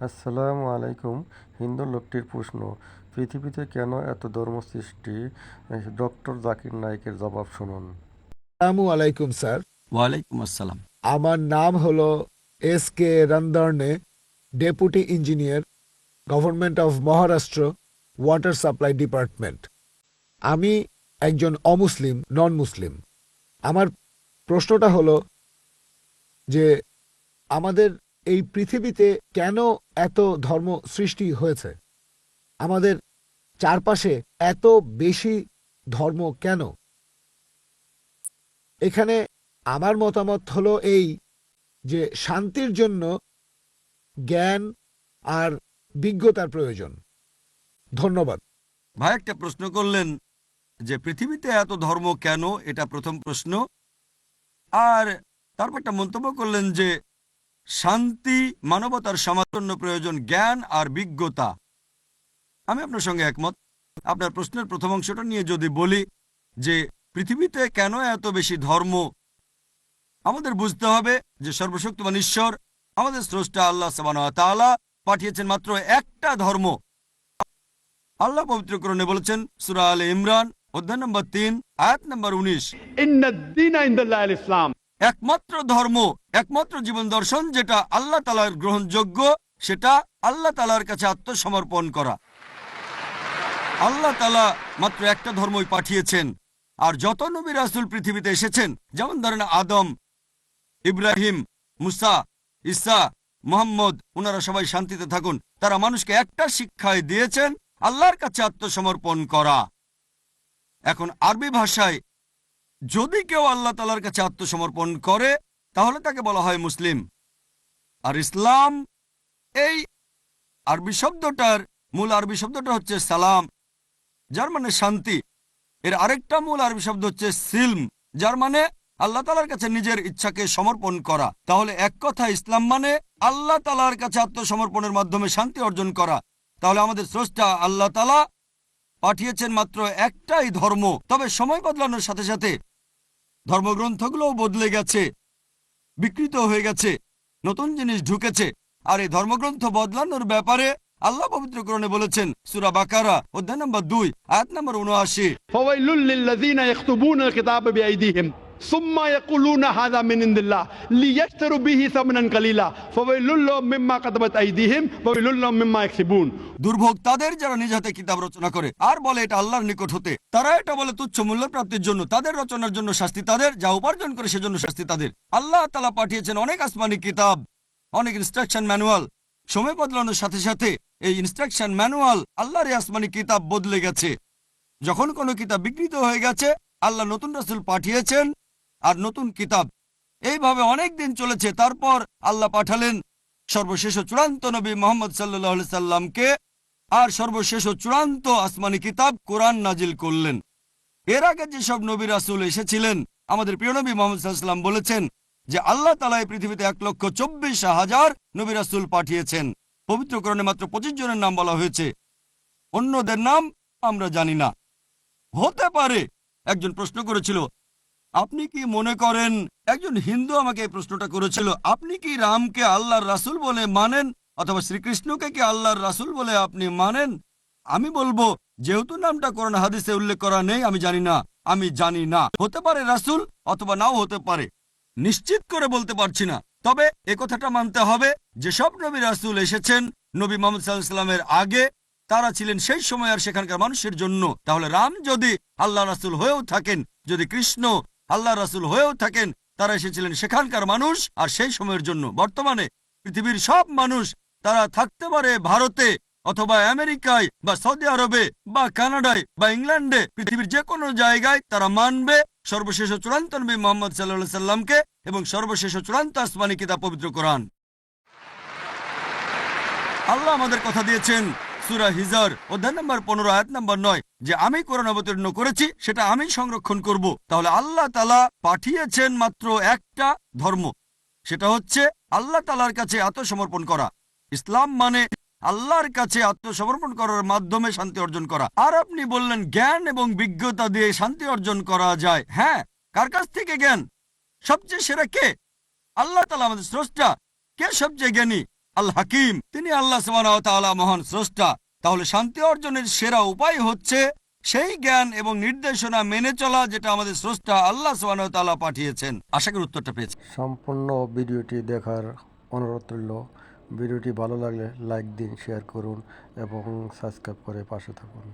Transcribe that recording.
আসসালামু আলাইকুম। হিন্দু লোকটির প্রশ্ন, পৃথিবীতে কেন এত ধর্ম সৃষ্টি? ডক্টর জাকির নায়েকের জবাব শুনুন। আসসালামু আলাইকুম স্যার। ওয়ালাইকুম আসসালাম। আমার নাম হলো SK রন্দর্নে, deputy engineer, government of Maharashtra, water supply department. আমি একজন অমুসলিম, নন মুসলিম। আমার প্রশ্নটা হলো যে আমাদের এই পৃথিবীতে কেন এত ধর্ম সৃষ্টি হয়েছে? আমাদের চারপাশে এত বেশি ধর্ম কেন? এখানে আমার মতামত হলো এই যে শান্তির জন্য জ্ঞান আর বিজ্ঞতার প্রয়োজন। ধন্যবাদ। ভাই একটা প্রশ্ন করলেন যে পৃথিবীতে এত ধর্ম কেন, এটা প্রথম প্রশ্ন। আর তারপর একটা মন্তব্য করলেন যে শান্তি, মানবতার সমাজের জন্য প্রয়োজন জ্ঞান আর বিজ্ঞতা। আমি আপনার সঙ্গে একমত। আপনার প্রশ্নের প্রথম অংশটা নিয়ে যদি বলি যে পৃথিবীতে কেন এত বেশি ধর্ম, আমাদের বুঝতে হবে যে সর্বশক্তিমান ঈশ্বর, আমাদের স্রষ্টা আল্লাহ সুবহানাহু ওয়া তাআলা পাঠিয়েছেন মাত্র একটা ধর্ম। আল্লাহ পবিত্র কোরআনে বলেছেন সূরা আলে ইমরান অধ্যায় নম্বর 3 আয়াত নম্বর 19, ইন্নাদ-দীনা ইনদাল্লাহিল ইসলাম। একমাত্র ধর্ম, একমাত্র জীবন দর্শন যেটা আল্লাহ তাআলার গ্রহণযোগ্য, সেটা আল্লাহ তাআলার কাছে আত্মসমর্পণ করা। আল্লাহ তাআলা মাত্র একটা ধর্মই পাঠিয়েছেন। আর যত নবী রাসূল পৃথিবীতে এসেছেন, যেমন ধরেন আদম, ইব্রাহিম, মুসা, ঈসা, মুহাম্মদ, ওনারা সবাই শান্তিতে থাকুন। তারা মানুষকে একটা শিক্ষাই দিয়েছেন, আল্লাহর কাছে আত্মসমর্পণ করা। এখন আরবি ভাষায় যদি কেউ আল্লাহ তাআলার কাছে আত্মসমর্পণ করে তাহলে তাকে বলা হয় মুসলিম। আর ইসলাম, এই আরবি শব্দটার মূল আরবি শব্দটা হচ্ছে সালাম, যার মানে শান্তি। এর আরেকটা মূল আরবি শব্দ হচ্ছে সিলম, যার মানে আল্লাহ তাআলার কাছে নিজের ইচ্ছাকে সমর্পণ করা। তাহলে এক কথা ইসলাম মানে আল্লাহ তাআলার কাছে আত্মসমর্পণের মাধ্যমে শান্তি অর্জন করা। তাহলে আমাদের স্রষ্টা আল্লাহ তাআলা পাঠিয়েছেন মাত্র একটাই ধর্ম। তবে সময় বদলানোর সাথে সাথে ধর্মগ্রন্থগুলোও বদলে গেছে, বিকৃত হয়ে গেছে, নতুন জিনিস ঢুকেছে। আর এই ধর্মগ্রন্থ বদলানোর ব্যাপারে আল্লাহ পবিত্র কোরআনে বলেছেন সূরা বাকারা অধ্যায় নম্বর 2 আয়াত নম্বর 79, ফাওয়াইলুল লিল্লাযীনা ইয়াকতুবুনাল কিতাবা বিআইদিহিম সুম্মা ইয়াকুলুনা হাযা মিন ইনদিল্লাহ লিয়াশতারু বিহি সামানান কালিলা ফাওয়াইলুল লাহুম মিম্মা কাতাবাত আইদিহিম ওয়াইলুল লাহুম মিম্মা ইয়াকসিবুন। দুর্ভোগ তাদের যারা নিজ হাতে কিতাব রচনা করে আর বলে এটা আল্লাহর নিকট হতে। তারা এটা বলে তুচ্ছ মূল্য প্রাপ্তির জন্য। তাদের রচনার জন্য শাস্তি তাদের, যা উপার্জন করে সেজন্য শাস্তি তাদের। আল্লাহ তাআলা পাঠিয়েছেন অনেক আসমানি কিতাব, অনেক ইনস্ট্রাকশন ম্যানুয়াল। সময় বদলানোর সাথে সাথে এই ইনস্ট্রাকশন ম্যানুয়াল, আল্লাহর এই আসমানি কিতাব বদলে গেছে। যখন কোনো কিতাব বিকৃত হয়ে গেছে, আল্লাহ নতুন রাসূল পাঠিয়েছেন আর নতুন কিতাব। এইভাবে অনেক দিন চলেছে। তারপর আল্লাহ পাঠালেন সর্বশেষ ও চূড়ান্ত নবী মুহাম্মদ সাল্লাল্লাহু আলাইহি সাল্লামকে, আর সর্বশেষ ও চূড়ান্ত আসমানি কিতাব কোরআন নাজিল করলেন। এর আগে যেসব নবী রাসূল এসেছিলেন, আমাদের প্রিয় নবী মুহাম্মদ সাল্লাল্লাহু আলাইহি সাল্লাম বলেছেন যে আল্লাহ তাআলা এই পৃথিবীতে 1,24,000 নবী রাসূল পাঠিয়েছেন। পবিত্র কোরআনে মাত্র 25 জনের নাম বলা হয়েছে, অন্যদের নাম আমরা জানি না। হতে পারে একজন প্রশ্ন করেছিল, আপনি কি মনে করেন, একজন হিন্দু আমাকে এই প্রশ্নটা করেছিল, আপনি কি রামকে আল্লাহর রাসূল বলে মানেন, অথবা শ্রীকৃষ্ণকে কি আল্লাহর রাসূল বলে আপনি মানেন? আমি বলবো, যেহেতু নামটা কোরআন হাদিসে উল্লেখ করা নেই, আমি জানি না। হতে পারে রাসূল, অথবা নাও হতে পারে, নিশ্চিত করে বলতে পারছি না। তবে এ কথাটা মানতে হবে, যেসব নবী রাসূল এসেছেন নবী মুহাম্মদ সাল্লাল্লাহু আলাইহি ওয়াসাল্লামের আগে, তারা ছিলেন সেই সময় আর সেখানকার মানুষের জন্য। তাহলে রাম যদি আল্লাহ রাসূল হয়েও থাকেন, যদি কৃষ্ণ আল্লাহ রাসূল হয়েও থাকেন, তারা এসেছিলেন সেখানকার মানুষ আর সেই সময়ের জন্য। বর্তমানে পৃথিবীর সব মানুষ, তারা থাকতে পারে ভারতে অথবা আমেরিকায় বা সৌদি আরবে বা কানাডায় বা ইংল্যান্ডে, পৃথিবীর যে কোনো জায়গায় তারা মানবে সর্বশেষ ও চূড়ান্ত নবী মুহাম্মদ সাল্লাল্লাহু আলাইহি সাল্লামকে এবং সর্বশেষ ও চূড়ান্ত আসমানি কিতাব পবিত্র কোরআন। আল্লাহ আমাদের কথা দিয়েছেন সূরা হিজর অধ্যায় নম্বর 15 আয়াত নম্বর 9 যে আমি কোরআন অবতীর্ণ করেছি, সেটা আমি সংরক্ষণ করব। তাহলে আল্লাহ তাআলা পাঠিয়েছেন মাত্র একটা ধর্ম, সেটা হচ্ছে আল্লাহ তাআলার কাছে আত্মসমর্পণ করা। ইসলাম মানে আল্লাহর কাছে আত্মসমর্পণ করার মাধ্যমে শান্তি অর্জন করা। আর আপনি বললেন জ্ঞান এবং বিজ্ঞতা দিয়ে শান্তি অর্জন করা যায়। হ্যাঁ, কার কাছ থেকে জ্ঞান? সবচেয়ে সেরা কে? আল্লাহ তাআলা, আমাদের স্রষ্টা। কে সবচেয়ে জ্ঞানী? আল হাকিম, তিনি আল্লাহ সুবহানাহু ওয়া তাআলা মহান স্রষ্টা। তাহলে শান্তি অর্জনের সেরা উপায় হচ্ছে সেই জ্ঞান এবং নির্দেশনা মেনে চলা যেটা আমাদের স্রষ্টা আল্লাহ সুবহানাহু ওয়া তাআলা পাঠিয়েছেন। আশা করি উত্তরটা পেয়েছেন। সম্পূর্ণ ভিডিওটি দেখার অনুরোধ রইল। ভিডিওটি ভালো লাগলে লাইক দিন, শেয়ার করুন এবং সাবস্ক্রাইব করে পাশে থাকুন।